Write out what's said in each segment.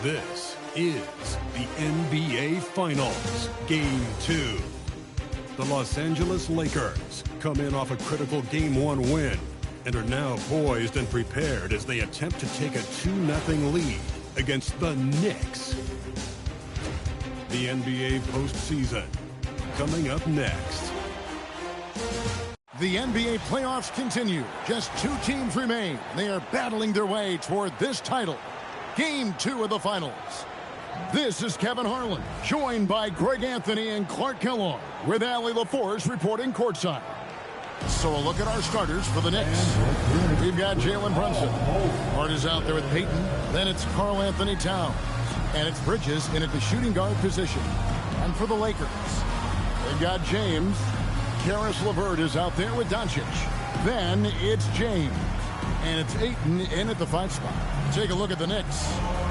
This is the NBA Finals, Game 2. The Los Angeles Lakers come in off a critical Game 1 win and are now poised and prepared as they attempt to take a 2-0 lead against the Knicks. The NBA postseason coming up next. The NBA playoffs continue. Just 2 teams remain. They are battling their way toward this title. Game 2 of the finals. This is Kevin Harlan, joined by Greg Anthony and Clark Kellogg, with Allie LaForce reporting courtside. So a look at our starters for the Knicks. We've got Jalen Brunson. Hart is out there with Peyton. Then it's Karl Anthony Towns. And it's Bridges in at the shooting guard position. And for the Lakers, they've got James. Karis LeVert is out there with Doncic. Then it's James. And it's Ayton in at the 5 spot. Take a look at the Knicks.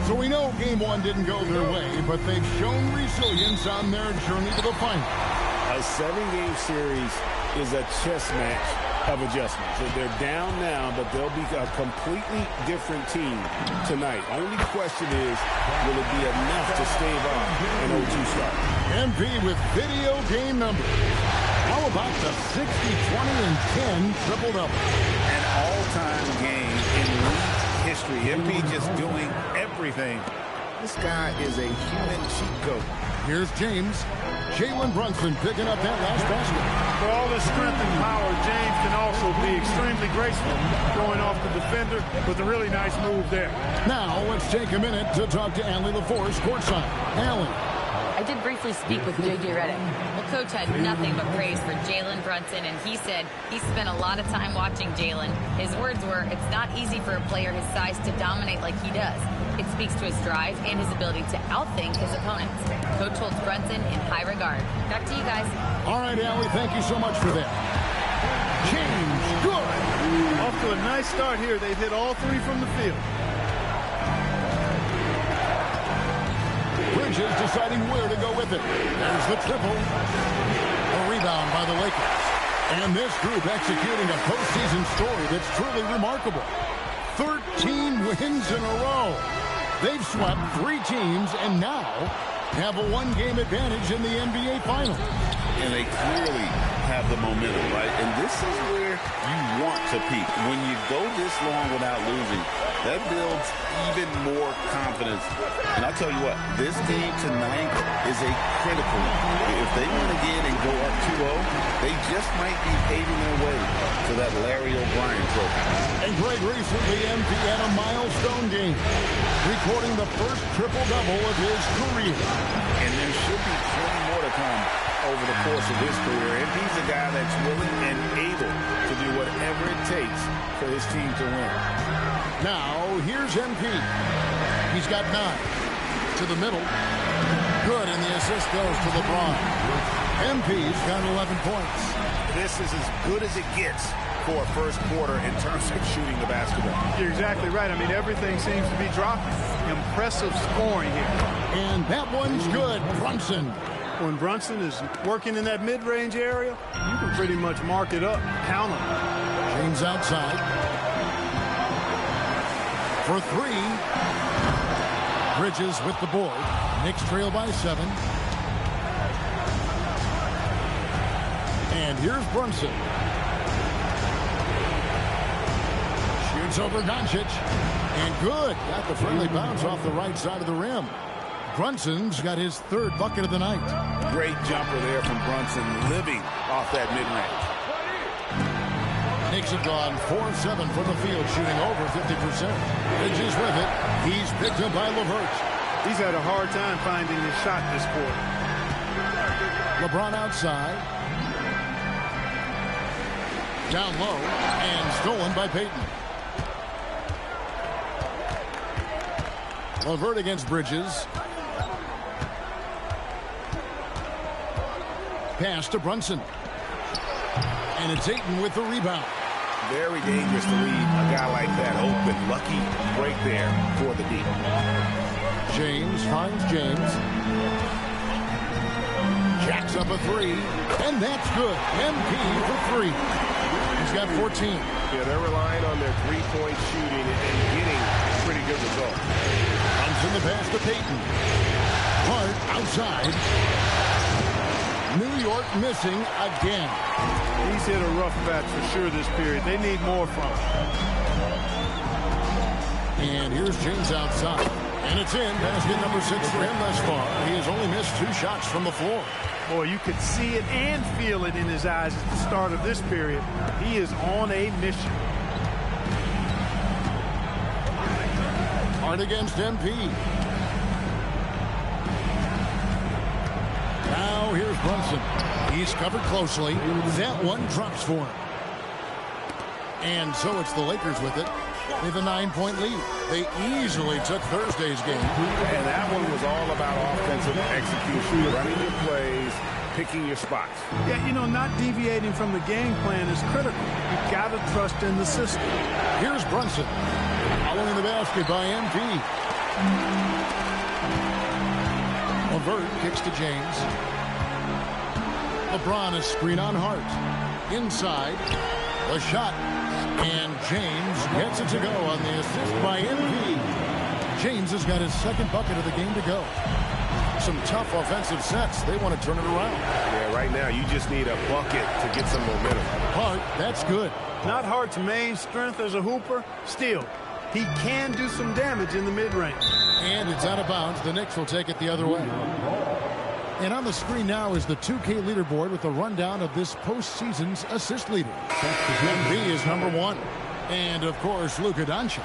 So we know Game 1 didn't go their way, but they've shown resilience on their journey to the final. A 7-game series is a chess match of adjustments. They're down now, but they'll be a completely different team tonight. Only question is, will it be enough to stave off an 0-2 start? MP with video game numbers. How about the 60, 20, and 10 triple-double? An all-time game in league history. MP just doing everything. This guy is a human cheat code. Here's James. Jalen Brunson picking up that last basket. For all his strength and power, James can also be extremely graceful going off the defender with a really nice move there. Now let's take a minute to talk to Allie LaForce courtside. Allie. I did briefly speak with J.J. Redick. Well, Coach had nothing but praise for Jalen Brunson, and he said he spent a lot of time watching Jalen. His words were, it's not easy for a player his size to dominate like he does. It speaks to his drive and his ability to outthink his opponents. Coach holds Brunson in high regard. Back to you guys. All right, Allie, thank you so much for that. James, good. Off to a nice start here. They've hit all 3 from the field. Bridges deciding where to go with it. There's the triple. A rebound by the Lakers. And this group executing a postseason story that's truly remarkable. 13 wins in a row. They've swept 3 teams and now have a 1-game advantage in the NBA Finals. And they clearly have the momentum, right? And this is where you want to peak. When you go this long without losing, that builds even more confidence. And I'll tell you what, this game tonight is a critical one. If they win again and go up 2-0, they just might be paving their way to that Larry O'Brien trophy. And Greg recently MP had a milestone game, recording the first triple-double of his career. And there should be plenty more to come over the course of his career. And he's a guy that's willing and able to do whatever it takes for his team to win. Now, here's MP. He's got 9. To the middle. Good, and the assist goes to LeBron. MP's got 11 points. This is as good as it gets for a first quarter in terms of shooting the basketball. You're exactly right. I mean, everything seems to be dropping. Impressive scoring here. And that one's good. Brunson. When Brunson is working in that mid-range area, you can pretty much mark it up, count him. James outside. For 3. Bridges with the board. Knicks trail by 7. And here's Brunson. Shoots over Doncic. And good. Got the friendly bounce off the right side of the rim. Brunson's got his 3rd bucket of the night. Great jumper there from Brunson, living off that mid-range. Knicks have gone 4-7 from the field, shooting over 50%. Bridges with it. He's picked up by LeVert. He's had a hard time finding his shot this quarter. LeBron outside. Down low and stolen by Payton. LeVert against Bridges. Pass to Brunson. And it's Ayton with the rebound. Very dangerous to leave a guy like that open. Lucky break there for the D. James finds James. Jacks up a three. And that's good. MP for three. He's got 14. Yeah, they're relying on their three-point shooting and getting pretty good results. In the pass to Payton. Hart outside. New York missing again. He's hit a rough patch for sure this period. They need more from him. And here's James outside. And it's in. Basket number 6 for him thus far. He has only missed 2 shots from the floor. Boy, you could see it and feel it in his eyes at the start of this period. He is on a mission. Hart against MP. Now here's Brunson. He's covered closely. That one drops for him. And so it's the Lakers with it. They have a 9-point lead. They easily took Thursday's game. And that one was all about offensive execution. Running your plays, picking your spots. Yeah, you know, not deviating from the game plan is critical. You've got to trust in the system. Here's Brunson. Following the basket by MP. LeVert kicks to James. LeBron is screen on Hart. Inside. The shot. And James gets it to go on the assist by MP. James has got his second bucket of the game to go. Some tough offensive sets. They want to turn it around. Yeah, right now you just need a bucket to get some momentum. Hart, that's good. Not Hart's main strength as a hooper. Still, he can do some damage in the mid-range. And it's out of bounds. The Knicks will take it the other way. And on the screen now is the 2K leaderboard with a rundown of this postseason's assist leader. MB is number 1. And, of course, Luka Doncic.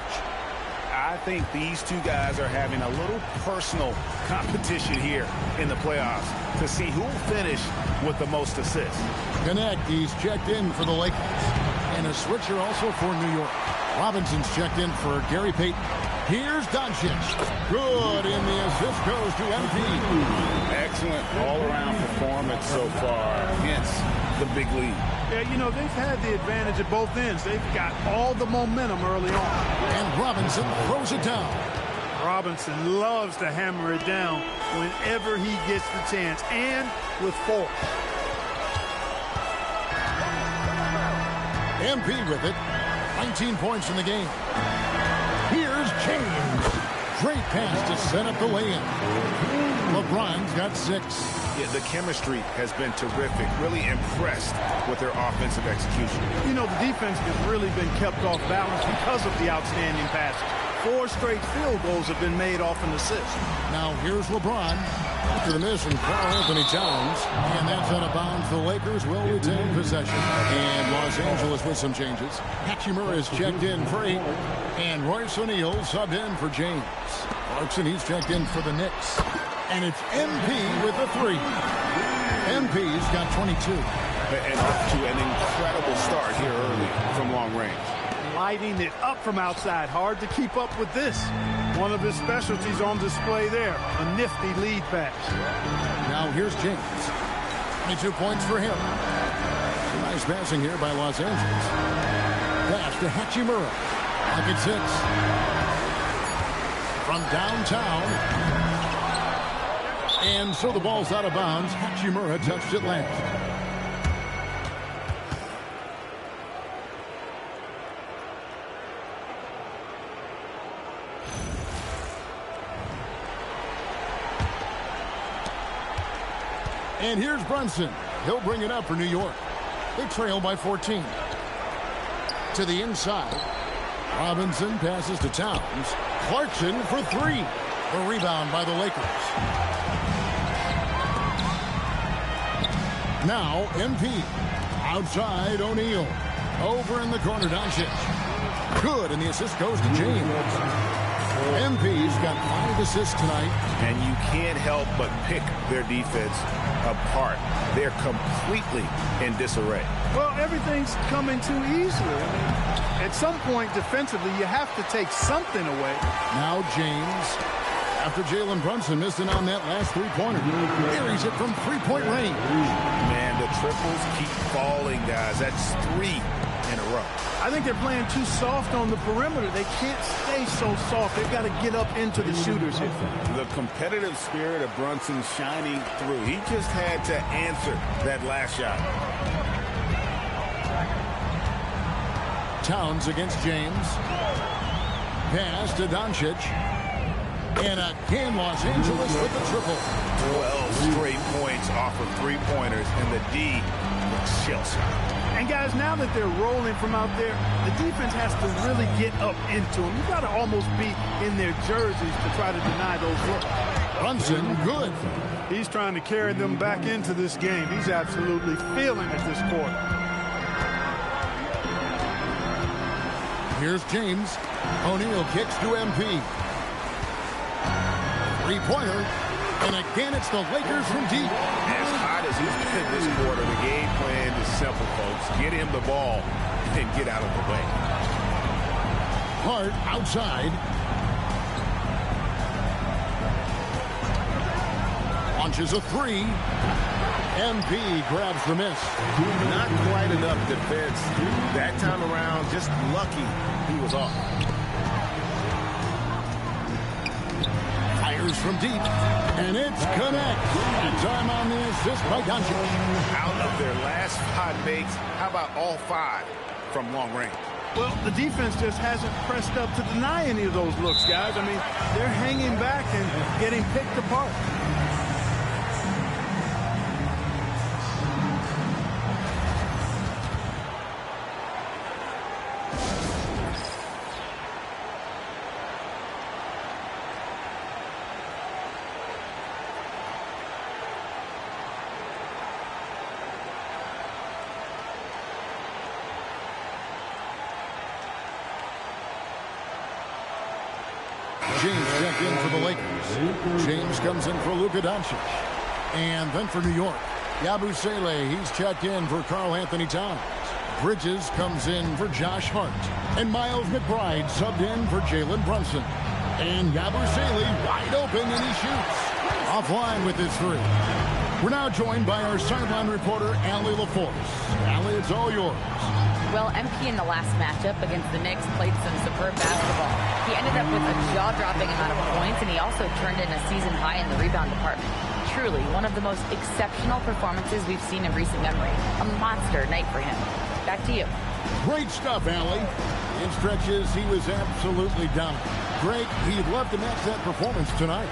I think these two guys are having a little personal competition here in the playoffs to see who will finish with the most assists. Connect, he's checked in for the Lakers. And a switcher also for New York. Robinson's checked in for Gary Payton. Here's Doncic. Good, and the assist goes to MP. Excellent all-around performance so far, hence the big lead. Yeah, you know, they've had the advantage at both ends. They've got all the momentum early on. And Robinson throws it down. Robinson loves to hammer it down whenever he gets the chance, and with force. MP with it. 19 points in the game. Here's James. Great pass to set up the lay-in. LeBron's got 6. Yeah, the chemistry has been terrific. Really impressed with their offensive execution. You know, the defense has really been kept off balance because of the outstanding passes. 4 straight field goals have been made off an assist. Now here's LeBron. After the miss from Karl Anthony Towns. And that's out of bounds. The Lakers will retain possession. And Los Angeles with some changes. Hachimura is checked in for 8. And Royce O'Neal subbed in for James. Clarkson, he's checked in for the Knicks. And it's MP with a 3. MP's got 22. And off to an incredible start here early from long range. Lighting it up from outside. Hard to keep up with this. One of his specialties on display there. A nifty lead pass. Now here's James. 22 points for him. Nice passing here by Los Angeles. Pass to Hachimura. Pocket 6. From downtown. And so the ball's out of bounds. Hachimura touched it last. And here's Brunson. He'll bring it up for New York. They trail by 14. To the inside. Robinson passes to Towns. Clarkson for 3. A rebound by the Lakers. Now MP. Outside O'Neal. Over in the corner, Doncic. Good, and the assist goes to James. MP's got 5 assists tonight. And you can't help but pick their defense apart. They're completely in disarray. Well, everything's coming too easily. I mean, at some point defensively, you have to take something away. Now James. After Jalen Brunson missed it on that last three-pointer. Buries it from three-point range. Man, the triples keep falling, guys. That's 3 in a row. I think they're playing too soft on the perimeter. They can't stay so soft. They've got to get up into the shooters here. The competitive spirit of Brunson shining through. He just had to answer that last shot. Towns against James. Pass to Doncic. And again, Los Angeles with the triple. 12 straight points off of three-pointers, and the D looks shell-shocked. And, guys, now that they're rolling from out there, the defense has to really get up into them. You've got to almost be in their jerseys to try to deny those looks. Brunson, good. He's trying to carry them back into this game. He's absolutely feeling it this quarter. Here's James. O'Neal kicks to MP. Three-pointer. And again, it's the Lakers from deep. As hot as he's been this quarter, the game plan is simple, folks. Get him the ball and get out of the way. Hart outside. Launches a three. MP grabs the miss. Not quite enough defense. That time around, just lucky he was off. Fires from deep. And it's connect. Time on the assist by Doncic. Out of their last 5 makes, how about all 5 from long range? Well, the defense just hasn't pressed up to deny any of those looks, guys. I mean, they're hanging back and getting picked apart. James checked in for the Lakers. James comes in for Luka Doncic. And then for New York, Yabusele, he's checked in for Karl Anthony Towns. Bridges comes in for Josh Hart. And Miles McBride subbed in for Jalen Brunson. And Yabusele wide open, and he shoots. Offline with his three. We're now joined by our sideline reporter, Allie LaForce. Allie, it's all yours. Well, MP in the last matchup against the Knicks played some superb basketball. He ended up with a jaw-dropping amount of points, and he also turned in a season high in the rebound department. Truly, one of the most exceptional performances we've seen in recent memory. A monster night for him. Back to you. Great stuff, Allie. In stretches, he was absolutely dominant. Greg, he'd love to match that performance tonight.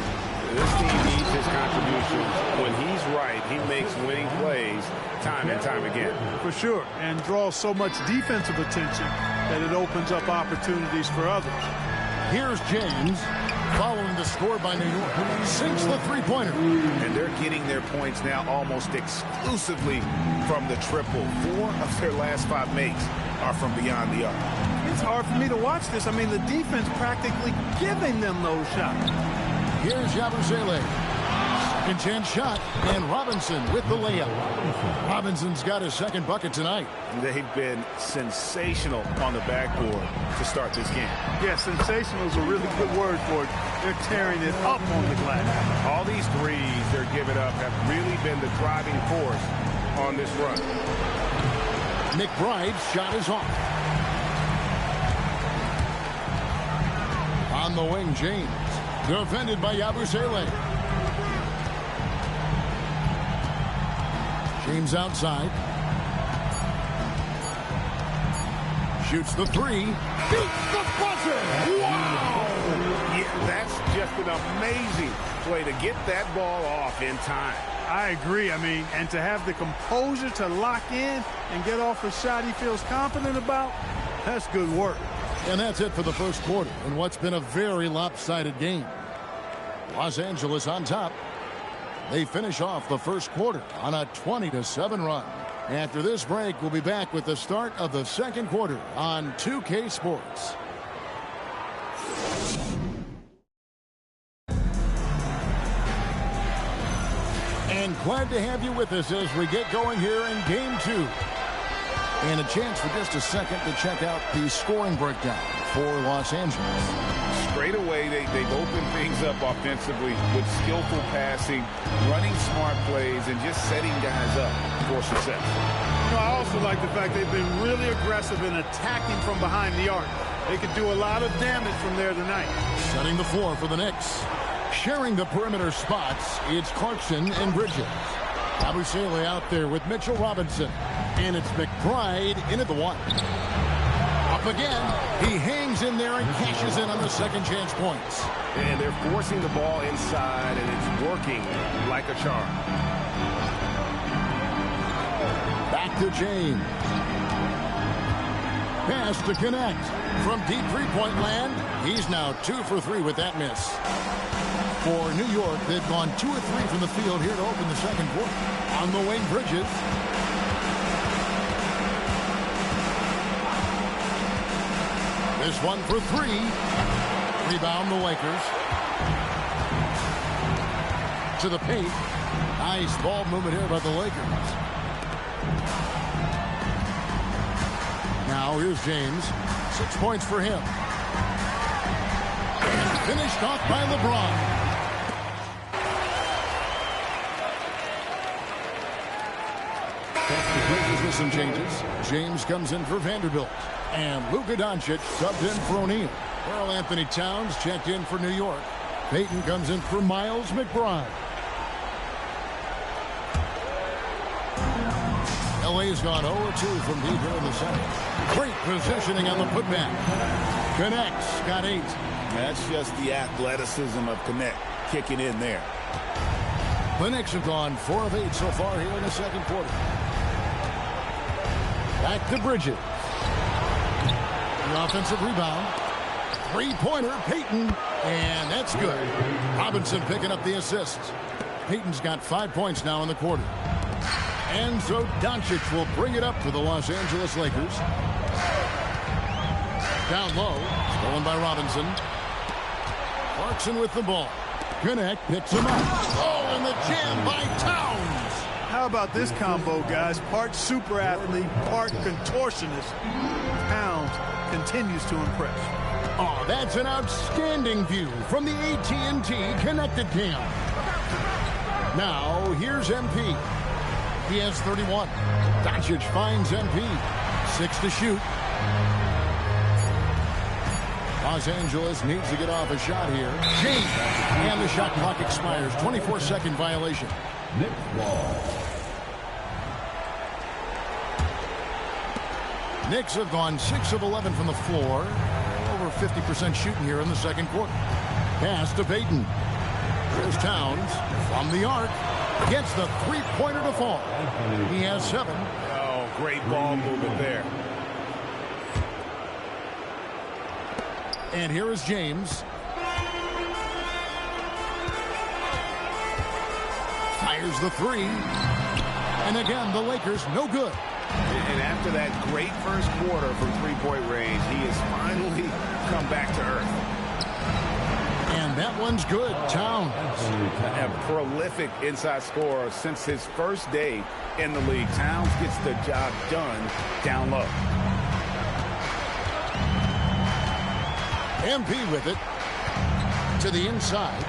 This team needs his contributions. When he's right, he makes winning plays time and time again. For sure, and draws so much defensive attention that it opens up opportunities for others. Here's James, following the score by New York. Sinks the three-pointer. And they're getting their points now almost exclusively from the triple. 4 of their last 5 makes are from beyond the arc. It's hard for me to watch this. I mean, the defense practically giving them those shots. Here's Yabusele. Second chance shot, and Robinson with the layup. Robinson's got his second bucket tonight. They've been sensational on the backboard to start this game. Yeah, sensational is a really good word for it. They're tearing it up on the glass. All these threes they're giving up have really been the driving force on this run. McBride's shot is off. On the wing, James. Defended by Yabusele. James outside. Shoots the three. Beats the buzzer. Wow! Yeah, that's just an amazing play to get that ball off in time. I agree. I mean, and to have the composure to lock in and get off a shot he feels confident about, that's good work. And that's it for the first quarter in what's been a very lopsided game. Los Angeles on top. They finish off the first quarter on a 20-7 run. After this break, we'll be back with the start of the second quarter on 2K Sports. glad to have you with us as we get going here in Game 2. And a chance for just a second to check out the scoring breakdown for Los Angeles. Straight away, they've opened things up offensively with skillful passing, running smart plays, and just setting guys up for success. You know, I also like the fact they've been really aggressive in attacking from behind the arc. They could do a lot of damage from there tonight. Setting the floor for the Knicks. Sharing the perimeter spots, it's Clarkson and Bridges. Abusele out there with Mitchell Robinson. And it's McBride into the one. Up again. He hangs in there and cashes in on the second chance points. And they're forcing the ball inside, and it's working like a charm. Back to James. Pass to connect. From deep three-point land, he's now 2 for 3 with that miss. For New York, they've gone 2 of 3 from the field here to open the second quarter. On the wing, Bridges. This one for 3. Rebound the Lakers. To the paint. Nice ball movement here by the Lakers. Now here's James. 6 points for him. And finished off by LeBron. Bridges with some changes. James comes in for Vanderbilt. And Luka Doncic subbed in for O'Neal. Karl Anthony Towns checked in for New York. Payton comes in for Miles McBride. LA's gone 0-2 from deep here in the second. Great positioning on the putback. Connects, got 8. That's just the athleticism of Connect kicking in there. The Knicks have gone 4 of 8 so far here in the second quarter. Back to Bridges. The offensive rebound. Three-pointer, Payton. And that's good. Robinson picking up the assist. Payton's got 5 points now in the quarter. And so Doncic will bring it up for the Los Angeles Lakers. Down low. Stolen by Robinson. Clarkson with the ball. Connect picks him up. Oh, and the jam by Towns. How about this combo, guys? Part super athlete, part contortionist. Towns continues to impress. Oh, that's an outstanding view from the AT&T Connected Cam. Now, here's MP. He has 31. Doncic finds MP. 6 to shoot. Los Angeles needs to get off a shot here. James. And the shot clock expires. 24-second violation. Knicks have gone 6 of 11 from the floor. Over 50% shooting here in the second quarter. Pass to Payton. Here's Towns from the arc. Gets the three-pointer to fall. He has 7. Oh, great ball movement there. And here is James. Fires the 3. And again, the Lakers no good. And after that great first quarter from three-point range, he has finally come back to earth. And that one's good. Towns. A prolific inside scorer since his first day in the league. Towns gets the job done down low. MP with it. To the inside.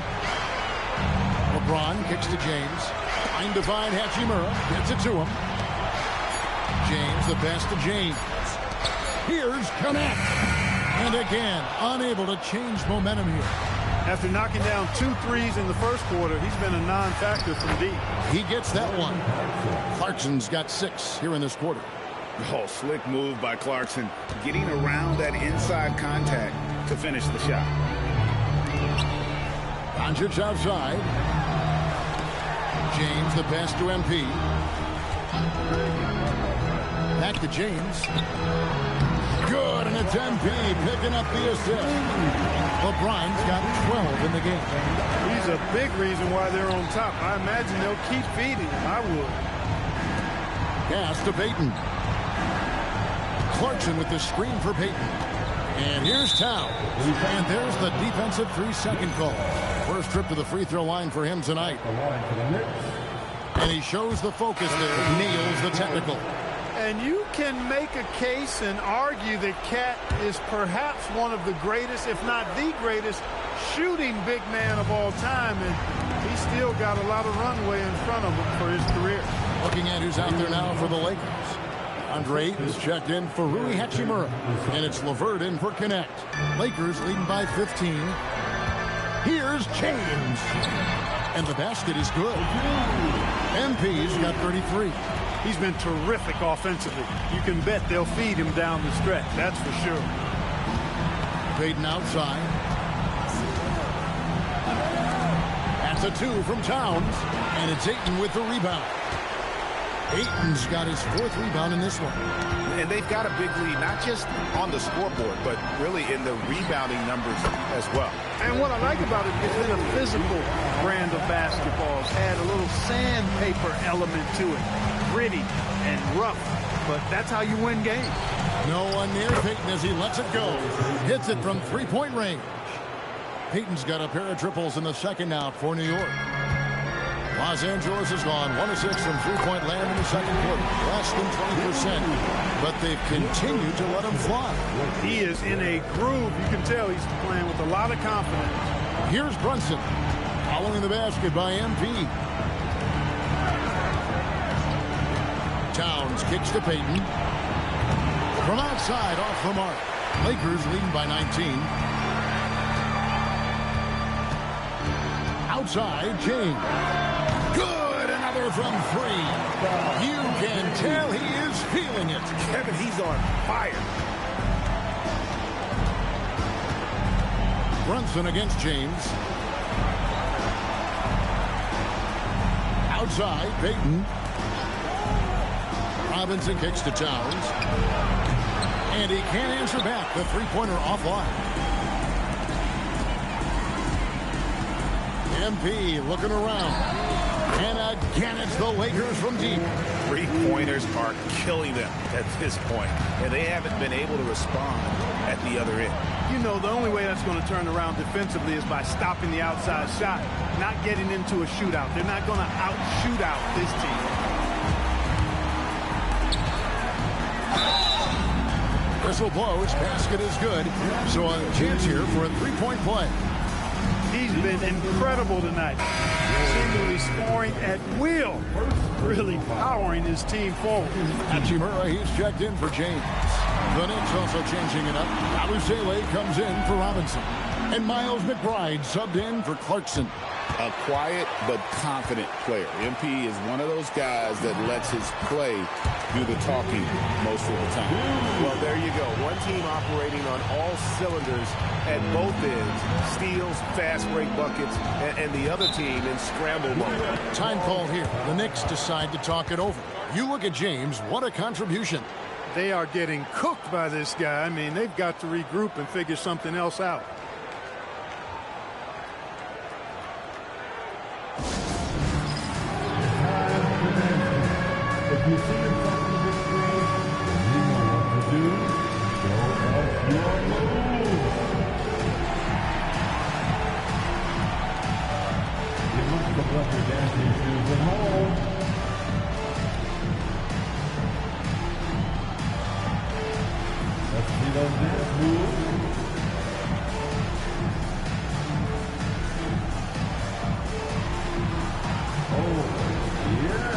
LeBron kicks to James. Trying to find Hachimura. Gets it to him. James, the pass to James. Here's Connect. And again, unable to change momentum here. After knocking down 2 threes in the first quarter, he's been a non-factor from deep. He gets that one. Clarkson's got 6 here in this quarter. Oh, slick move by Clarkson. Getting around that inside contact to finish the shot. Doncic outside. James, the pass to MP. Back to James. Good, and it's MP picking up the assist. LeBron's got 12 in the game. He's a big reason why they're on top. I imagine they'll keep feeding him. I would. Pass to Payton. Clarkson with the screen for Payton. And here's Towns. And there's the defensive 3-second call. First trip to the free throw line for him tonight. And he shows the focus there, nails the technical. And you can make a case and argue that Cat is perhaps one of the greatest, if not the greatest, shooting big man of all time. And he's still got a lot of runway in front of him for his career. Looking at who's out there now for the Lakers. Andre is checked in for Rui Hachimura. And it's LeVert in for Connect. Lakers leading by 15. Here's James. And the basket is good. MP's got 33. He's been terrific offensively. You can bet they'll feed him down the stretch. That's for sure. Payton outside. That's a 2 from Towns. And it's Ayton with the rebound. Ayton's got his 4th rebound in this one. And they've got a big lead, not just on the scoreboard, but really in the rebounding numbers as well. And what I like about it is in a physical brand of basketball. It's had a little sandpaper element to it. Gritty and rough, but that's how you win games. No one near Payton as he lets it go. Hits it from 3-point range. Payton's got a pair of triples in the second out for New York. Los Angeles has gone 1 of 6 from 3-point land in the second quarter. Less than 20%, but they've continued to let him fly. He is in a groove. You can tell he's playing with a lot of confidence. Here's Brunson. Following the basket by MP. Towns kicks to Payton. From outside, off the mark. Lakers leading by 19. Outside, James. Good, another from 3. You can tell he is feeling it. Kevin, he's on fire. Brunson against James. Outside, Payton. Robinson kicks to Towns. And he can't answer back. The three-pointer offline. MP looking around. And again, it's the Lakers from deep. Three-pointers are killing them at this point, and they haven't been able to respond at the other end. You know, the only way that's going to turn around defensively is by stopping the outside shot, not getting into a shootout. They're not going to out-shoot out this team. Whistle blows, basket is good. So a chance here for a three-point play. He's been incredible tonight. Seemingly scoring at will. Really powering his team forward. Hachimura, he's checked in for James. The Knicks also changing it up. Alusele comes in for Robinson. And Miles McBride subbed in for Clarkson. A quiet but confident player. MP is one of those guys that lets his play do the talking most of the time. Well, there you go. One team operating on all cylinders at both ends. Steals, fast break buckets, and the other team in scramble mode. Time call here. The Knicks decide to talk it over. You look at James, what a contribution. They are getting cooked by this guy. I mean, they've got to regroup and figure something else out. If you see yourself in the screen, you know what to do. Show us your moves. You must have left your dancing shoes at home. Let's see those dance moves. Oh, yeah.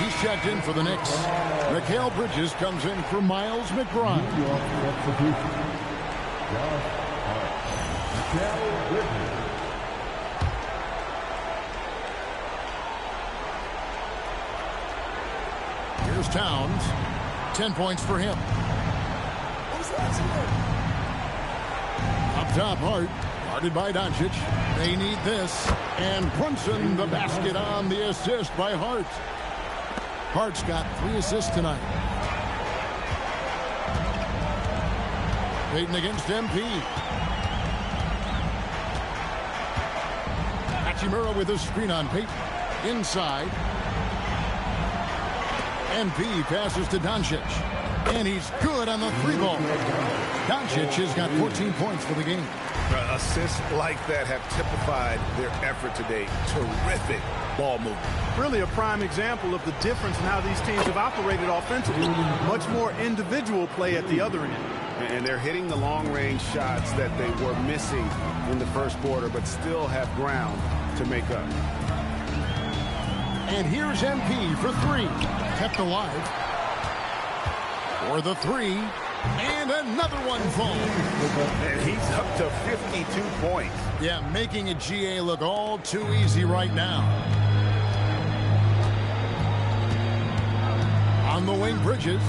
He's checked in for the Knicks. Mikal Bridges comes in for Miles McBride. New York substitution. Josh Hart. Mikal Bridges. Here's Towns. 10 points for him. top Hart. Guarded by Doncic. They need this. And Brunson, the basket on the assist by Hart. Hart's got 3 assists tonight. Payton against MP. Hachimura with a screen on Payton. Inside. MP passes to Doncic. And he's good on the 3-ball. Doncic has got 14 points for the game. Assists like that have typified their effort today. Terrific ball movement. Really a prime example of the difference in how these teams have operated offensively. Much more individual play at the other end. And they're hitting the long-range shots that they were missing in the first quarter, but still have ground to make up. And here's MP for 3. Kept alive. For the 3. And another one falls. And he's up to 52 points. Yeah, making a GA look all too easy right now. On the wing, Bridges.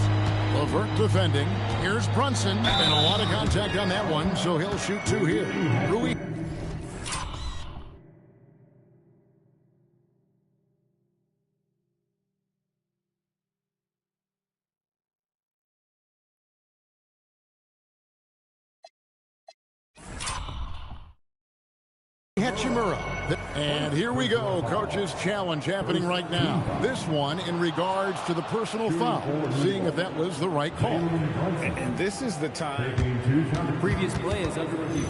Levert defending. Here's Brunson. And a lot of contact on that one, so he'll shoot 2 here. Rui. Hachimura. And here we go. Coach's challenge happening right now. This one in regards to the personal foul. Seeing if that was the right call. And this is the time. The previous play is under review.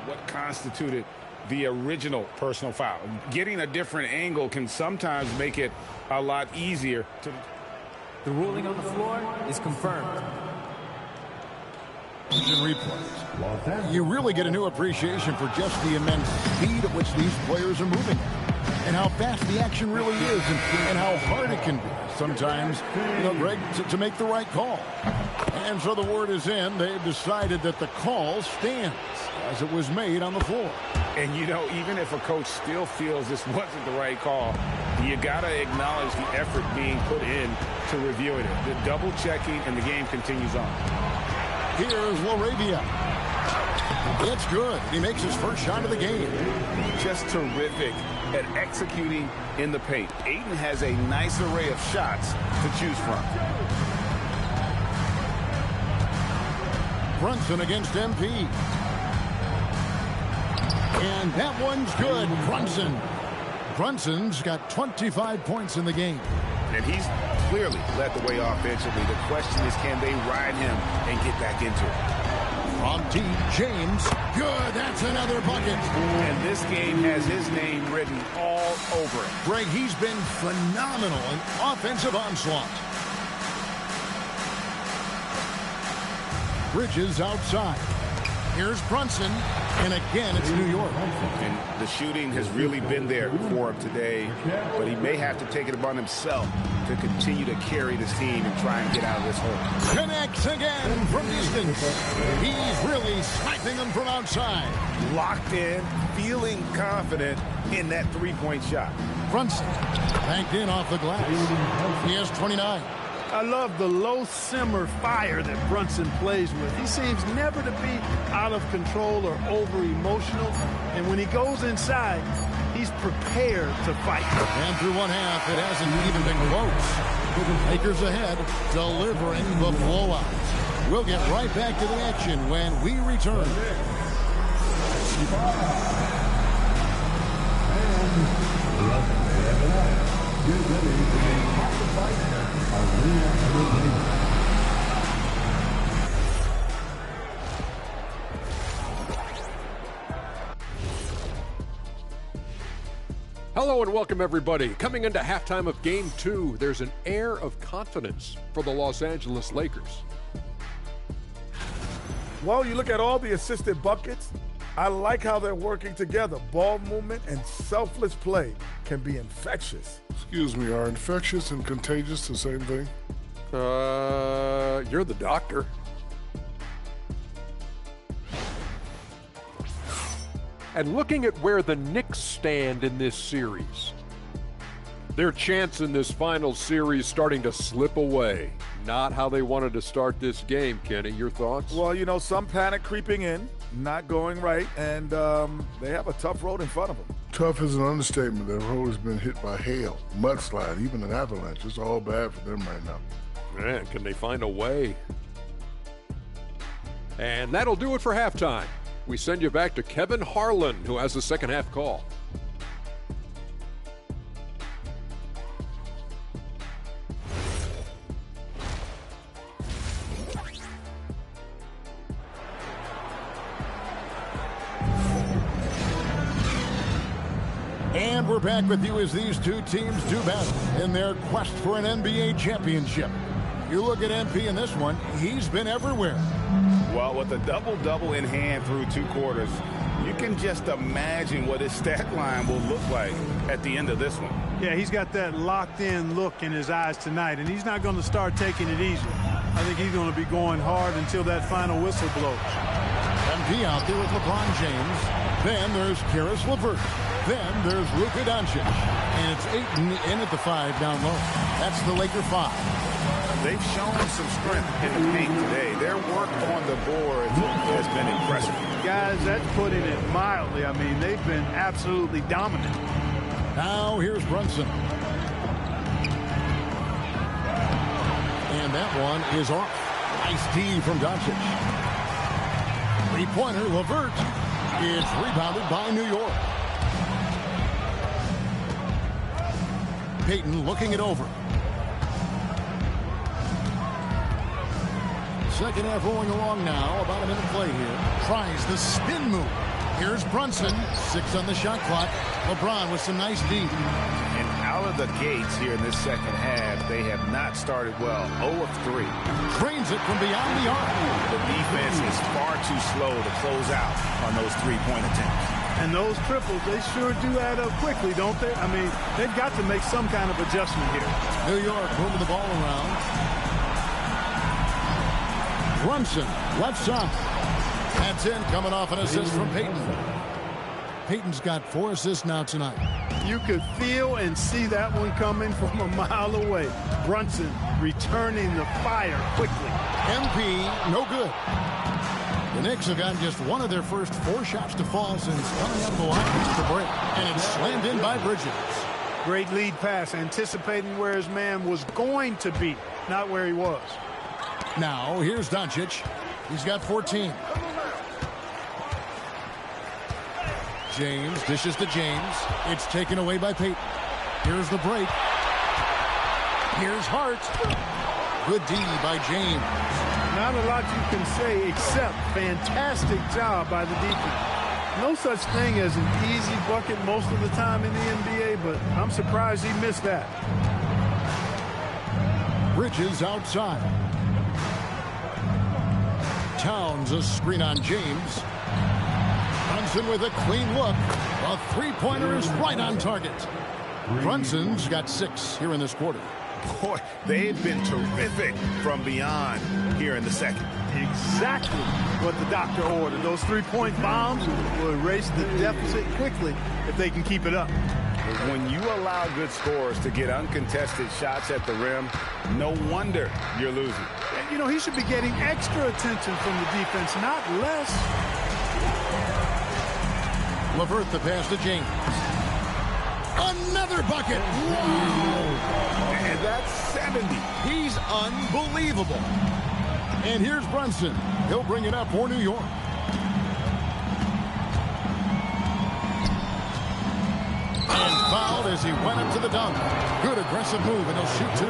What constituted the original personal foul? Getting a different angle can sometimes make it a lot easier to... The ruling on the floor is confirmed. Replays. You really get a new appreciation for just the immense speed at which these players are moving and how fast the action really is and how hard it can be sometimes, Greg, to make the right call. And so the word is in. They've decided that the call stands as it was made on the floor. And, even if a coach still feels this wasn't the right call, you got to acknowledge the effort being put in to reviewing it. The double checking, and the game continues on. Here's LaRavia. It's good. He makes his first shot of the game. Just terrific at executing in the paint. Ayton has a nice array of shots to choose from. Brunson against MP. And that one's good. Brunson's got 25 points in the game. And he's clearly led the way offensively. The question is, can they ride him and get back into it? From T. James. Good. That's another bucket. And this game has his name written all over it. Greg, he's been phenomenal in offensive onslaught. Bridges outside. Here's Brunson. And again, it's New York. And the shooting has really been there for him today. But he may have to take it upon himself to continue to carry this team and try and get out of this hole. Connects again from distance. He's really sniping them from outside. Locked in, feeling confident in that three-point shot. Brunson banked in off the glass. He has 29. I love the low simmer fire that Brunson plays with. He seems never to be out of control or over emotional. And when he goes inside, he's prepared to fight. And through one half, it hasn't even been close. Lakers ahead, delivering the blowout. We'll get right back to the action when we return. Hello and welcome, everybody. Coming into halftime of Game 2, there's an air of confidence for the Los Angeles Lakers. Well, you look at all the assisted buckets, I like how they're working together. Ball movement and selfless play can be infectious. Excuse me, are infectious and contagious the same thing? You're the doctor. And looking at where the Knicks stand in this series, their chance in this final series starting to slip away. Not how they wanted to start this game, Kenny. Your thoughts? Well, some panic creeping in. not going right, and they have a tough road in front of them. Tough is an understatement. Their road has been hit by hail, mudslide, even an avalanche. It's all bad for them right now. Man, can they find a way? And that'll do it for halftime. We send you back to Kevin Harlan, who has the second half call. And we're back with you as these two teams do battle in their quest for an NBA championship. You look at MP in this one, he's been everywhere. Well, with a double-double in hand through 2 quarters, you can just imagine what his stat line will look like at the end of this one. Yeah, he's got that locked-in look in his eyes tonight, and he's not going to start taking it easy. I think he's going to be going hard until that final whistle blows. MP out there with LeBron James. Then there's Karis LeVert. Then there's Luka Doncic. And it's Ayton in at the 5 down low. That's the Laker 5. They've shown some strength in the paint today. Their work on the board has been impressive. Guys, that's putting it mildly. I mean, they've been absolutely dominant. Now here's Brunson. And that one is off. Nice D from Doncic. 3-pointer, LeVert. It's rebounded by New York. Payton looking it over. Second half rolling along now. About a minute play here. Tries the spin move. Here's Brunson. 6 on the shot clock. LeBron with some nice D. And out of the gates here in this second half, they have not started well. 0 of 3. Drains it from beyond the arc. The defense is far too slow to close out on those 3-point attempts. And those triples, they sure do add up quickly, don't they? I mean, they've got to make some kind of adjustment here. New York moving the ball around. Brunson, left side. That's in, coming off an assist from Payton. Payton's got 4 assists now tonight. You could feel and see that one coming from a mile away. Brunson returning the fire quickly. MP, no good. The Knicks have gotten just one of their first 4 shots to fall since coming up the line to the break. And it's slammed in by Bridges. Great lead pass, anticipating where his man was going to be, not where he was. Now, here's Doncic. He's got 14. James dishes to James. It's taken away by Payton. Here's the break. Here's Hart. Good D by James. Not a lot you can say except fantastic job by the defense. No such thing as an easy bucket most of the time in the NBA, but I'm surprised he missed that. Bridges outside. Towns a screen on James. Brunson with a clean look. A 3-pointer is right on target. Brunson's got 6 here in this quarter. Boy, they've been terrific from beyond here in the second. Exactly what the doctor ordered. Those 3-point bombs will erase the deficit quickly if they can keep it up. When you allow good scorers to get uncontested shots at the rim, no wonder you're losing. You know, he should be getting extra attention from the defense, not less. LeVert the pass to James. Another bucket. Wow. And that's 70. He's unbelievable. And here's Brunson. He'll bring it up for New York. And fouled as he went up to the dunk. Good aggressive move, and he'll shoot 2.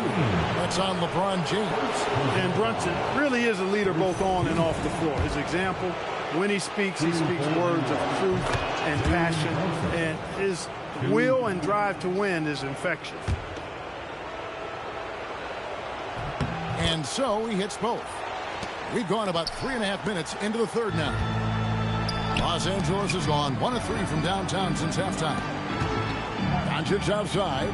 That's on LeBron James. And Brunson really is a leader both on and off the floor. His example, when he speaks words of truth and passion. And his will and drive to win is infectious. And so he hits both. We've gone about 3.5 minutes into the third now. Los Angeles has gone 1 of 3 from downtown since halftime. Doncic outside.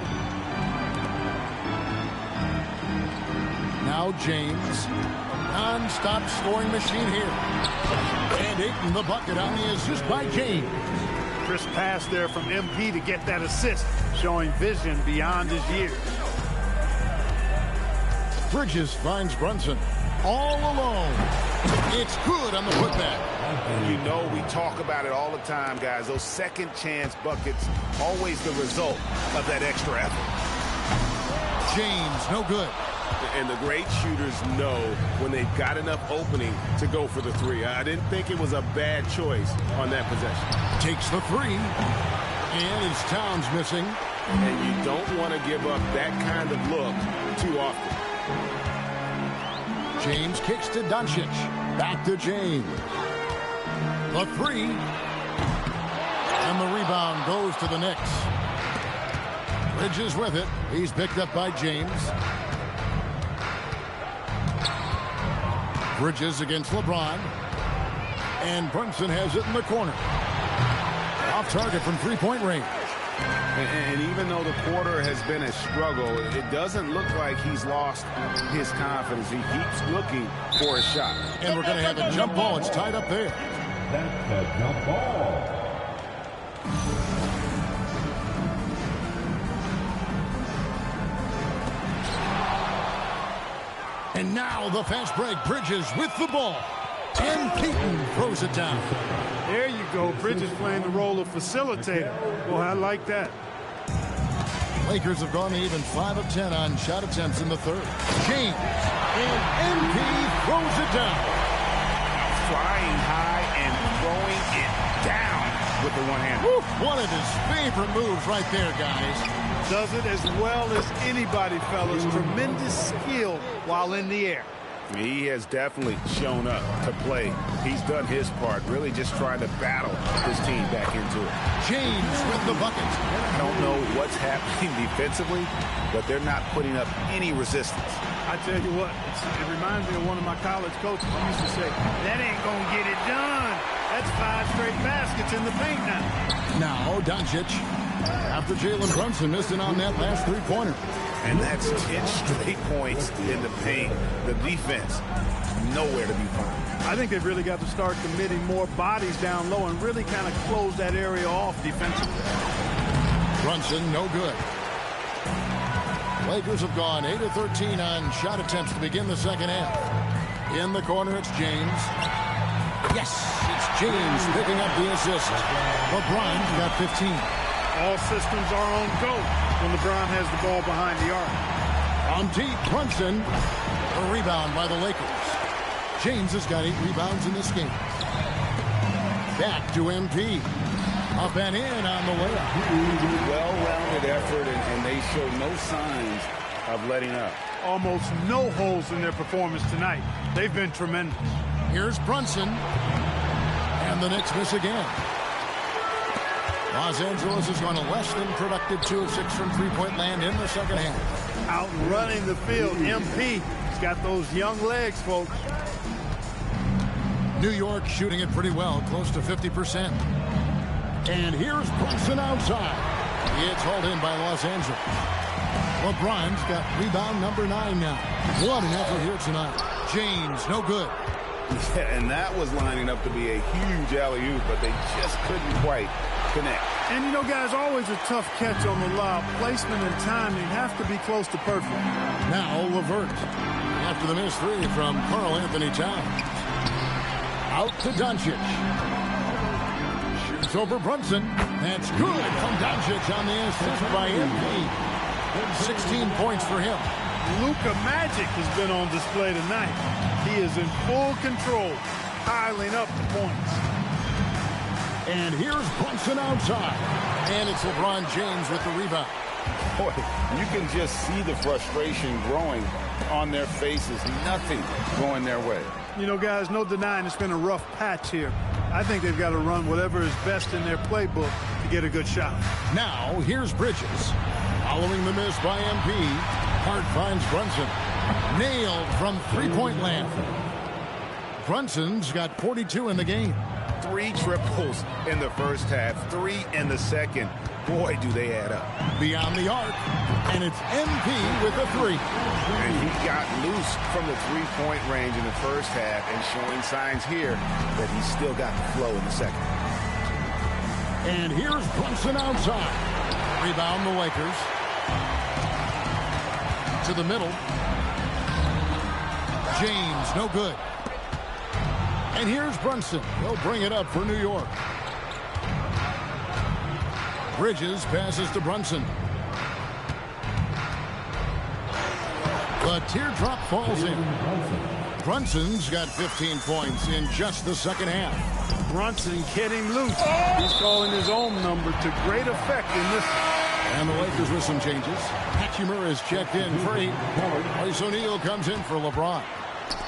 Now James. Non-stop scoring machine here. And Ayton the bucket on the assist by James. Crisp pass there from MP to get that assist, showing vision beyond his years. Bridges finds Brunson all alone. It's good on the putback. You know, we talk about it all the time, guys. Those second chance buckets, always the result of that extra effort. James, no good. And the great shooters know when they've got enough opening to go for the three. I didn't think it was a bad choice on that possession. Takes the three. And it's Towns missing. And you don't want to give up that kind of look too often. James kicks to Doncic. Back to James. The three. And the rebound goes to the Knicks. Bridges with it. He's picked up by James. Bridges against LeBron. And Brunson has it in the corner. Off target from three-point range. And even though the quarter has been a struggle, it doesn't look like he's lost his confidence. He keeps looking for a shot. And we're going to have a jump ball. It's tied up there. That's a jump ball. And now the fast break. Bridges with the ball. And Keaton throws it down. There you go. Bridges playing the role of facilitator. Boy, I like that. Lakers have gone to even 5 of 10 on shot attempts in the third. James. And MP throws it down. Flying high and throwing it down with the one hand. One of his favorite moves right there, guys. Does it as well as anybody, fellas. Tremendous skill while in the air. He has definitely shown up to play. He's done his part, really just trying to battle his team back into it. James with the bucket. I don't know what's happening defensively, but they're not putting up any resistance. I tell you what, it reminds me of one of my college coaches who used to say, that ain't going to get it done. That's 5 straight baskets in the paint now. Now Doncic, after Jalen Brunson missed it on that last three-pointer. And that's 10 straight points in the paint. The defense, nowhere to be found. I think they've really got to start committing more bodies down low and really kind of close that area off defensively. Brunson, no good. Lakers have gone 8 of 13 on shot attempts to begin the second half. In the corner, it's James. Yes, it's James picking up the assist. LeBron's got 15. All systems are on go when LeBron has the ball behind the arc. On deep, Brunson. A rebound by the Lakers. James has got 8 rebounds in this game. Back to MP. Up and in on the layup. Well-rounded effort, and they show no signs of letting up. Almost no holes in their performance tonight. They've been tremendous. Here's Brunson. And the Knicks miss again. Los Angeles has gone a less than productive 2 of 6 from three-point land in the second half. Out running the field, MP. He's got those young legs, folks. New York shooting it pretty well, close to 50%. And here's Brunson outside. It's hauled in by Los Angeles. LeBron's got rebound number 9 now. What an effort here tonight. James, no good. Yeah, and that was lining up to be a huge alley-oop, but they just couldn't quite connect. And, you know, guys, always a tough catch on the lob. Placement and timing have to be close to perfect. Now LeVert. After the missed 3 from Karl Anthony Towns. Out to Doncic. Shoots over Brunson. That's good from Doncic on the assist by MP. 16 points for him. Luka Magic has been on display tonight. He is in full control, piling up the points. And here's Brunson outside. And it's LeBron James with the rebound. Boy, you can just see the frustration growing on their faces. Nothing going their way. You know, guys, no denying it's been a rough patch here. I think they've got to run whatever is best in their playbook to get a good shot. Now, here's Bridges. Following the miss by MP, Hart finds Brunson. Nailed from three-point land. Brunson's got 42 in the game. 3 triples in the first half, 3 in the second. Boy, do they add up. Beyond the arc, and it's MP with a 3. And he got loose from the three-point range in the first half and showing signs here that he's still got the flow in the second. And here's Brunson outside. Rebound the Lakers. To the middle. James, no good. And here's Brunson. He'll bring it up for New York. Bridges passes to Brunson. The teardrop falls in. Brunson's got 15 points in just the second half. Brunson getting loose. He's calling his own number to great effect in this. And the Lakers with some changes. Hachimura is checked in for 8. Royce O'Neal comes in for LeBron.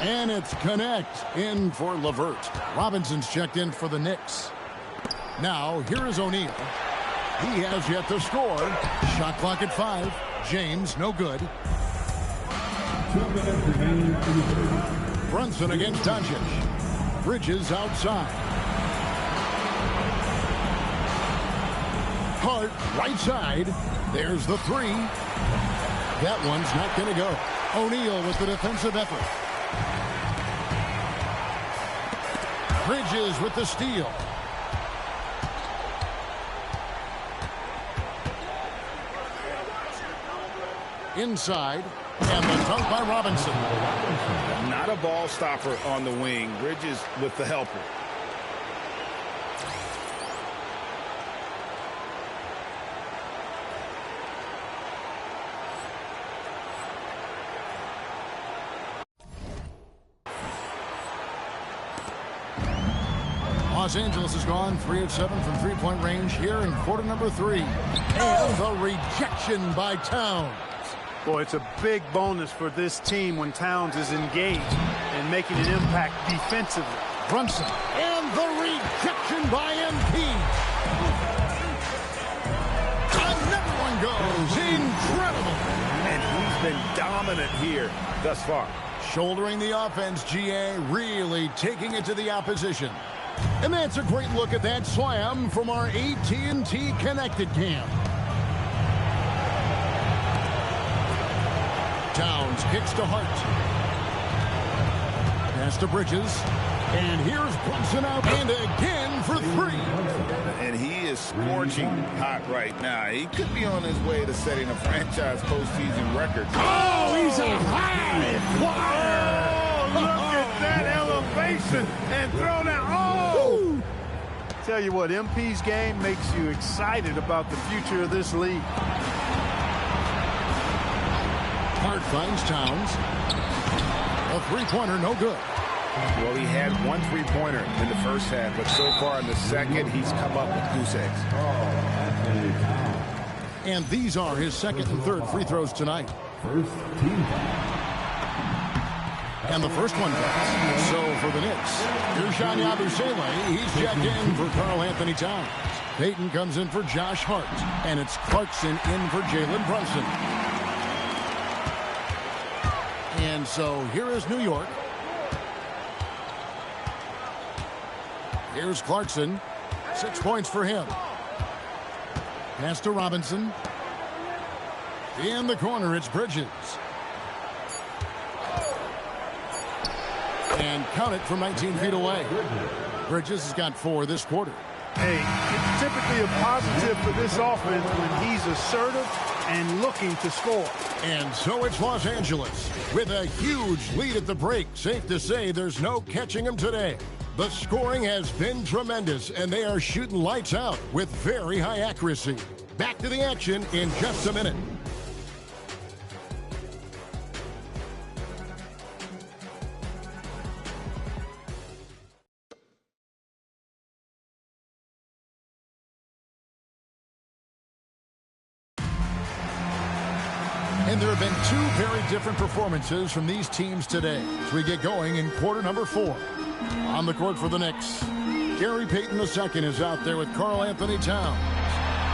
And it's Connect in for LeVert. Robinson's checked in for the Knicks. Now, here is O'Neal. He has yet to score. Shot clock at 5. James, no good. Brunson against Doncic. Bridges outside. Hart, right side. There's the 3. That one's not going to go. O'Neal with the defensive effort. Bridges with the steal. Inside, and the dunk by Robinson. Not a ball stopper on the wing. Bridges with the helper. Los Angeles has gone 3 of 7 from three-point range here in quarter number 3. And the rejection by Towns. Boy, it's a big bonus for this team when Towns is engaged and making an impact defensively. Brunson. And the rejection by MP. Another one goes. Incredible. And he's been dominant here thus far. Shouldering the offense, GA really taking it to the opposition. And that's a great look at that slam from our AT&T Connected Cam. Towns kicks to Hart. Pass to Bridges. And here's Brunson out and again for 3. And he is scorching hot right now. He could be on his way to setting a franchise postseason record. Oh, he's a high! Wow! Look at that elevation and throw down. Oh! Tell you what, MP's game makes you excited about the future of this league. Hart finds Towns. A three-pointer, no good. Well, he had one three-pointer in the first half, but so far in the second, he's come up with goose eggs. And these are his second and third free throws tonight. First team. And the first one goes. So for the Knicks, Ersan Yabusele, he's checked in for Karl Anthony Towns. Payton comes in for Josh Hart. And it's Clarkson in for Jalen Brunson. And so here is New York. Here's Clarkson. 6 points for him. Pass to Robinson. In the corner, it's Bridges. And count it from 19 feet away. Bridges has got 4 this quarter. Hey, it's typically a positive for this offense when he's assertive and looking to score. And so it's Los Angeles with a huge lead at the break. Safe to say there's no catching them today. The scoring has been tremendous, and they are shooting lights out with very high accuracy. Back to the action in just a minute. And there have been 2 very different performances from these teams today as we get going in quarter number 4. On the court for the Knicks, Gary Payton II is out there with Karl Anthony Towns.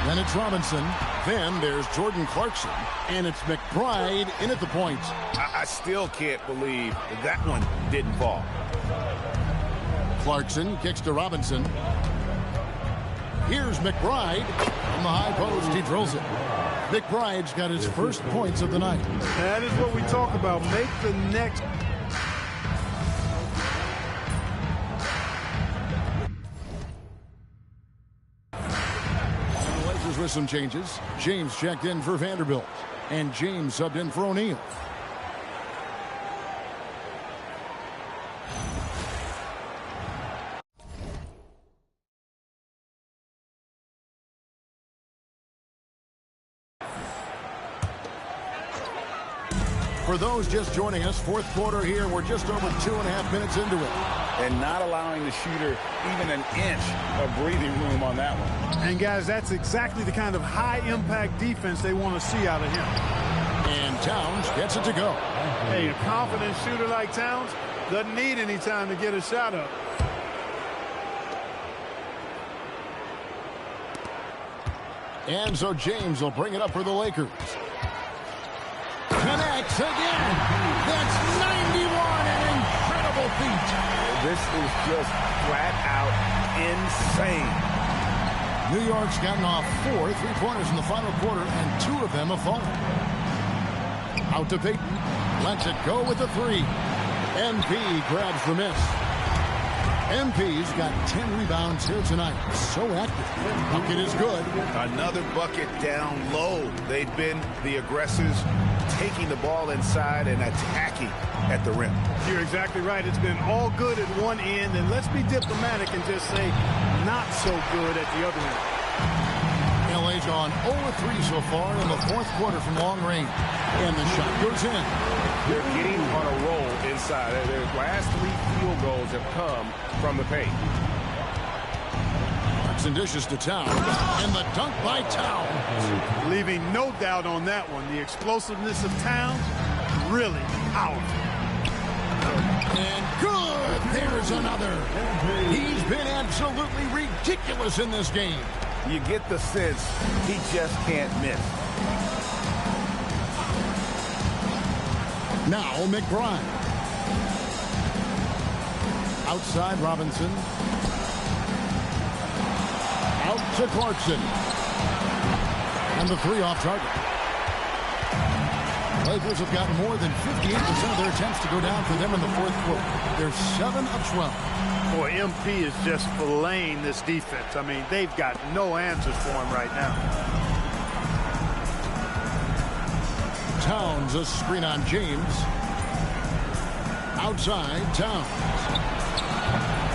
Then it's Robinson. Then there's Jordan Clarkson. And it's McBride in at the point. I still can't believe that one didn't fall. Clarkson kicks to Robinson. Here's McBride. From the high post, he drills it. McBride's got his first points of the night. That is what we talk about. Make the next. The Lakers with some changes. James checked in for Vanderbilt. And James subbed in for O'Neal. For those just joining us, fourth quarter here. We're just over 2.5 minutes into it. And not allowing the shooter even an inch of breathing room on that one. And, guys, that's exactly the kind of high-impact defense they want to see out of him. And Towns gets it to go. Hey, a confident shooter like Towns doesn't need any time to get a shot up. And so James will bring it up for the Lakers. Connects again. That's 91, an incredible feat. This is just flat out insane. New York's gotten off 4 3-pointers in the final quarter, and 2 of them have fallen. Out to Payton. Lets it go with the 3. MP grabs the miss. MP's got 10 rebounds here tonight. So active. Bucket is good. Another bucket down low. They've been the aggressors, taking the ball inside and attacking at the rim. You're exactly right. It's been all good at one end, and let's be diplomatic and just say not so good at the other end. LA's gone 0-3 so far in the fourth quarter from long range. And the shot goes in. They're getting on a roll inside. Their last 3 field goals have come from the paint. Marks and dishes to Towns. And the dunk by Towns. Leaving no doubt on that one. The explosiveness of Towns, really powerful. And good. There's another. He's been absolutely ridiculous in this game. You get the sense he just can't miss. Now McBride. Outside Robinson. Out to Clarkson. And the 3 off target. Lakers have gotten more than 58% of their attempts to go down for them in the fourth quarter. They're 7 of 12. Boy, MP is just filleting this defense. I mean, they've got no answers for him right now. Towns, a screen on James. Outside, Towns.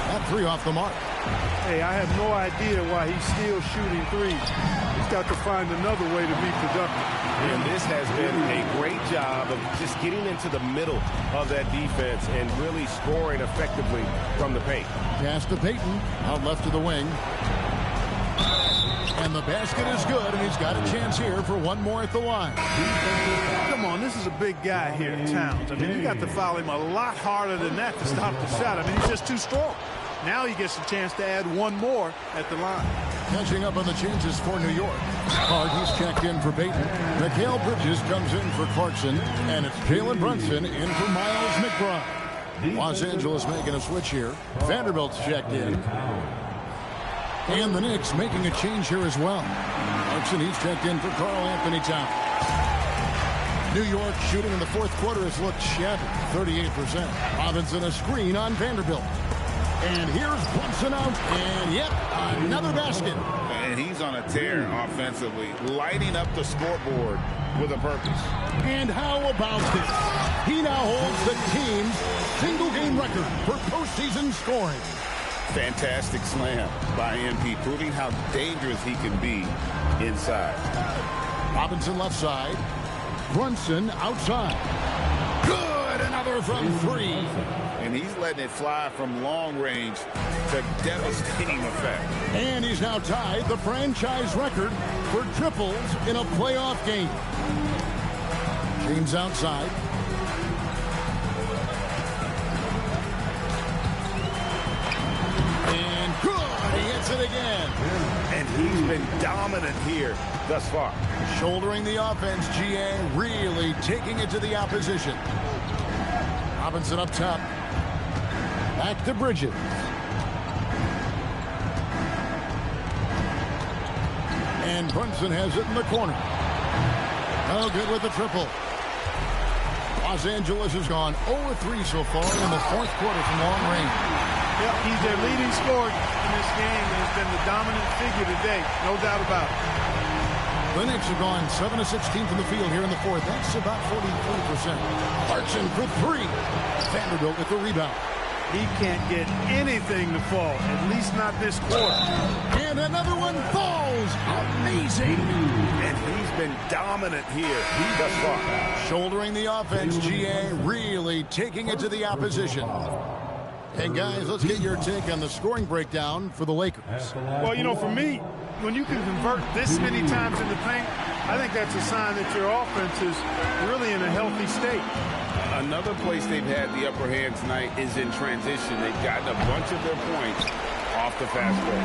That 3 off the mark. Hey, I have no idea why he's still shooting threes. He's got to find another way to be productive. And this has been a great job of just getting into the middle of that defense and really scoring effectively from the paint. Pass to Payton, out left to the wing. And the basket is good, and he's got a chance here for one more at the line. Come on, this is a big guy here, Towns. I mean, you got to foul him a lot harder than that to stop the shot. I mean, he's just too strong. Now he gets a chance to add one more at the line. Catching up on the changes for New York. Hardy's checked in for Payton. Mikal Bridges comes in for Clarkson. And it's Jalen Brunson in for Miles McBride. Los Angeles making a switch here. Vanderbilt's checked in. And the Knicks making a change here as well. Clarkson, he's checked in for Karl Anthony Towns. New York shooting in the fourth quarter has looked shabby, 38%. Robinson a screen on Vanderbilt. And here's Brunson out, and yet another basket. And he's on a tear offensively, lighting up the scoreboard with a purpose. And how about this? He now holds the team's single-game record for postseason scoring. Fantastic slam by MP, proving how dangerous he can be inside. Robinson left side. Brunson outside. Good, another from 3. And he's letting it fly from long range to devastating effect. And he's now tied the franchise record for triples in a playoff game. James outside. And good, he hits it again. And he's been dominant here thus far. Shouldering the offense, GA really taking it to the opposition. Robinson up top. Back to Bridges. And Brunson has it in the corner. Oh, good with the triple. Los Angeles has gone 0-3 so far in the fourth quarter from long range. Yep, he's their leading scorer in this game and has been the dominant figure today. No doubt about it. The Knicks have gone 7 of 16 from the field here in the fourth. That's about 43%. Clarkson for 3. Vanderbilt with the rebound. He can't get anything to fall, at least not this quarter. And another one falls. Amazing. And he's been dominant here thus far. Shouldering the offense, GA, really taking it to the opposition. And guys, let's get your take on the scoring breakdown for the Lakers. Well, you know, for me, when you can convert this many times in the paint, I think that's a sign that your offense is really in a healthy state. Another place they've had the upper hand tonight is in transition. They've gotten a bunch of their points off the fast break.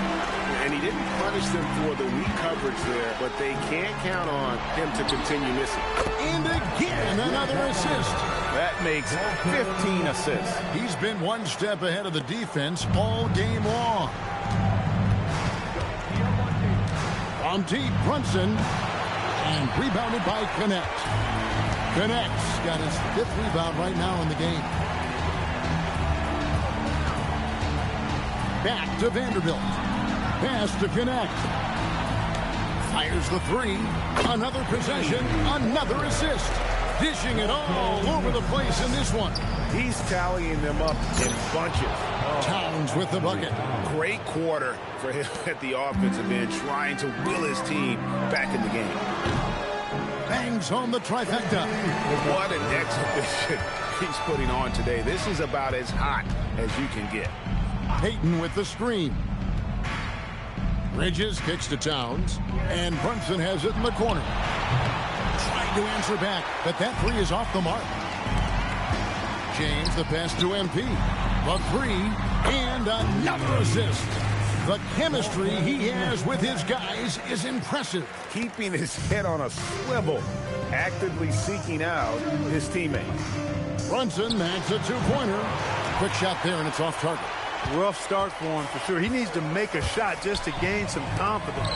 And he didn't punish them for the weak coverage there, but they can't count on him to continue missing. And again, another assist. That makes 15 assists. He's been one step ahead of the defense all game long. From deep, Brunson, and rebounded by Connect. Connect's got his 5th rebound right now in the game. Back to Vanderbilt. Pass to Connect. Fires the 3. Another possession, another assist. Dishing it all over the place in this one. He's tallying them up in bunches. Towns with the bucket. Great quarter for him at the offensive end, trying to will his team back in the game. Bangs home the trifecta. What an exhibition he's putting on today. This is about as hot as you can get. Payton with the screen. Bridges kicks to Towns, and Brunson has it in the corner. Trying to answer back, but that 3 is off the mark. James, the pass to MP. The 3, and another assist. The chemistry he has with his guys is impressive. Keeping his head on a swivel, actively seeking out his teammates. Brunson makes a 2-pointer. Quick shot there, and it's off target. Rough start for him for sure. He needs to make a shot just to gain some confidence.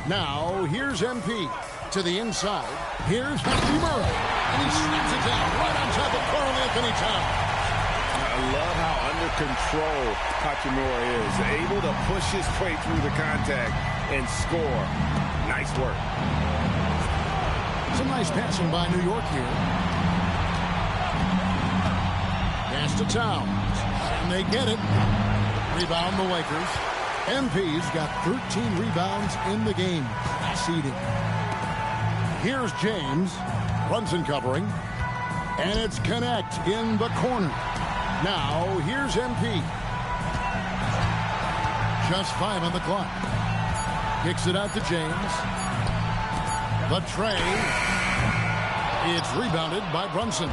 Now, here's MP to the inside. Here's Mycareer, and he snaps it down right on top of Karl Anthony Towns. I love how under control Hachimura is. Able to push his way through the contact and score. Nice work. Some nice passing by New York here. Pass to Towns, and they get it. Rebound the Lakers. MP's got 13 rebounds in the game. Seeding. Here's James. Brunson covering. And it's Connect in the corner. Now, here's MP. Just 5 on the clock. Kicks it out to James. The tray. It's rebounded by Brunson.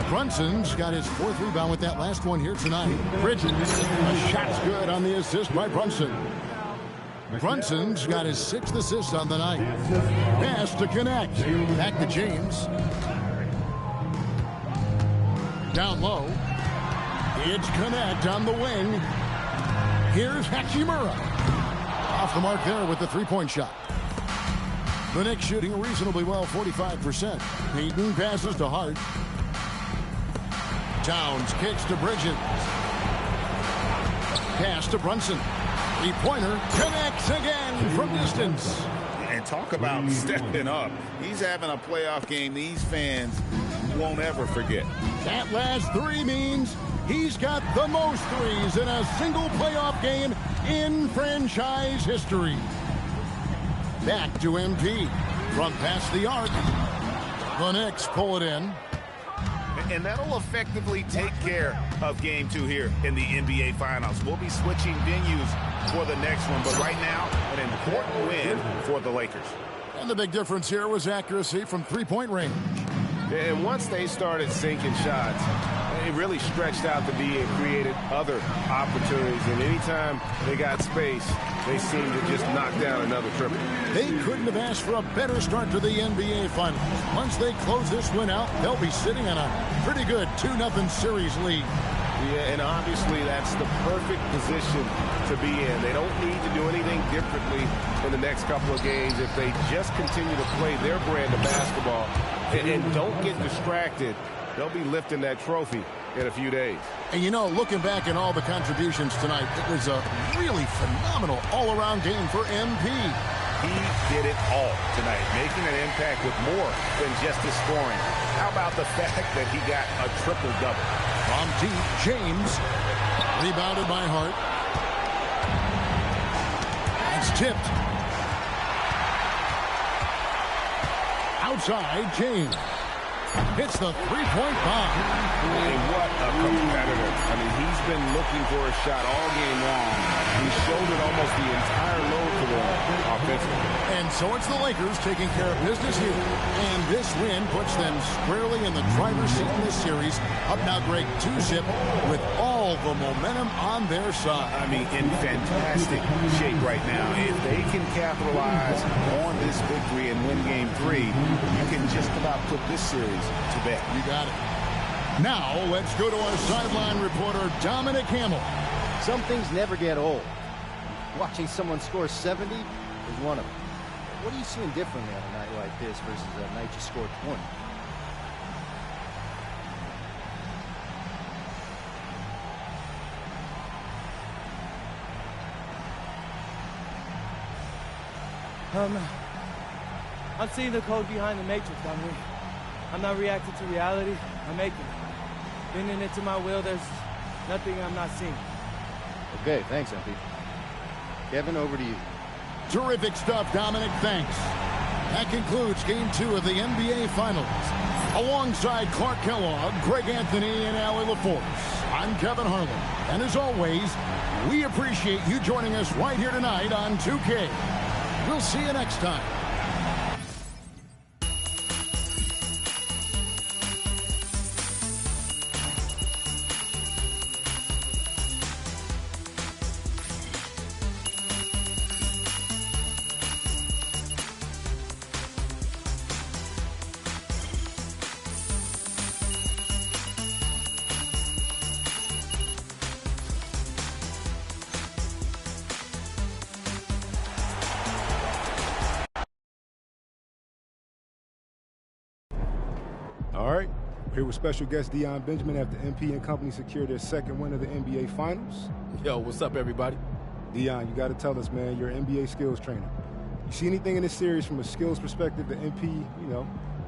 Brunson's got his 4th rebound with that last one here tonight. Bridges, a shot's good on the assist by Brunson. Brunson's got his 6th assist on the night. Pass to Connect. Back to James. Down low. It's Connect on the wing. Here's Hachimura. Off the mark there with the 3-point shot. The Knicks shooting reasonably well, 45%. Payton passes to Hart. Towns kicks to Bridges. Pass to Brunson. 3-pointer connects again from distance. And talk about stepping up. He's having a playoff game these fans won't ever forget. That last 3 means he's got the most threes in a single playoff game in franchise history. Back to MP. From past the arc. The Knicks pull it in. And that'll effectively take care of Game 2 here in the NBA Finals. We'll be switching venues for the next one, but right now, an important win for the Lakers. And the big difference here was accuracy from 3-point range. And once they started sinking shots, it really stretched out the D and created other opportunities. And anytime they got space, they seemed to just knock down another triple. They couldn't have asked for a better start to the NBA Finals. Once they close this win out, they'll be sitting on a pretty good 2-0 series lead. Yeah, and obviously that's the perfect position to be in. They don't need to do anything differently in the next couple of games if they just continue to play their brand of basketball and don't get distracted. They'll be lifting that trophy in a few days. And you know, looking back at all the contributions tonight, it was a really phenomenal all-around game for MP. He did it all tonight, making an impact with more than just his scoring. How about the fact that he got a triple-double? From deep, James. Rebounded by Hart. It's tipped. Outside, James. Hits the three-point bomb. And what a competitor. I mean, he's been looking for a shot all game long. He shouldered almost the entire load for them offensively. And so it's the Lakers taking care of business here. And this win puts them squarely in the driver's seat in this series. Up now, Greg, 2-zip with all the momentum on their side. I mean, in fantastic shape right now. If they can capitalize on this victory and win Game 3, you can just about put this series to bed. You got it. Now, let's go to our sideline reporter, Dominic Hamill. Some things never get old. Watching someone score 70 is one of them. What are you seeing differently on a night like this versus a night you scored 20? I'm seeing the code behind the matrix, Dominic. I'm not reacting to reality. I'm making it. Bending it to my will, there's nothing I'm not seeing. Okay, thanks, MP. Kevin, over to you. Terrific stuff, Dominic. Thanks. That concludes Game 2 of the NBA Finals. Alongside Clark Kellogg, Greg Anthony, and Allie LaForce, I'm Kevin Harlan. And as always, we appreciate you joining us right here tonight on 2K. We'll see you next time. All right, here with special guest Deion Benjamin after MP and company secured their second win of the NBA Finals. Yo, what's up, everybody? Deion, you got to tell us, man, you're an NBA skills trainer. You see anything in this series from a skills perspective that MP,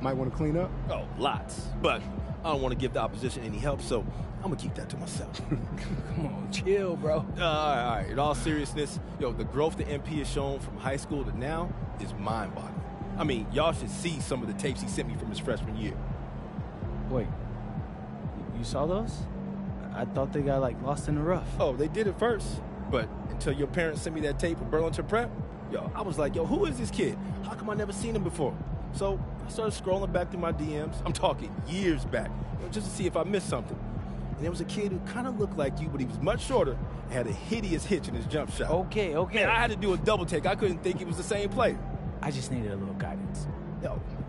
might want to clean up? Oh, lots. But I don't want to give the opposition any help, so I'm going to keep that to myself. Come on, chill, bro. All right. In all seriousness, the growth that MP has shown from high school to now is mind-boggling. I mean, y'all should see some of the tapes he sent me from his freshman year. Wait, you saw those? I thought they got, lost in the rough. Oh, they did it first. But until your parents sent me that tape of Burlington Prep, I was like, who is this kid? How come I never seen him before? So I started scrolling back through my DMs. I'm talking years back, just to see if I missed something. And there was a kid who kind of looked like you, but he was much shorter and had a hideous hitch in his jump shot. Okay. Man, I had to do a double take. I couldn't think he was the same player. I just needed a little guidance.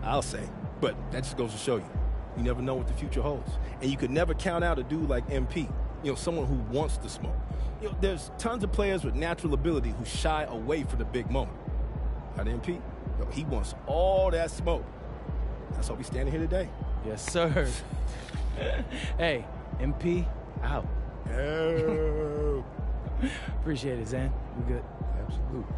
I'll say. But that just goes to show you. You never know what the future holds. And you could never count out a dude like MP, someone who wants to smoke. There's tons of players with natural ability who shy away from the big moment. Not MP. He wants all that smoke. That's why we standing here today. Yes, sir. Hey, MP, out. Oh. Appreciate it, Zan. We good? Absolutely.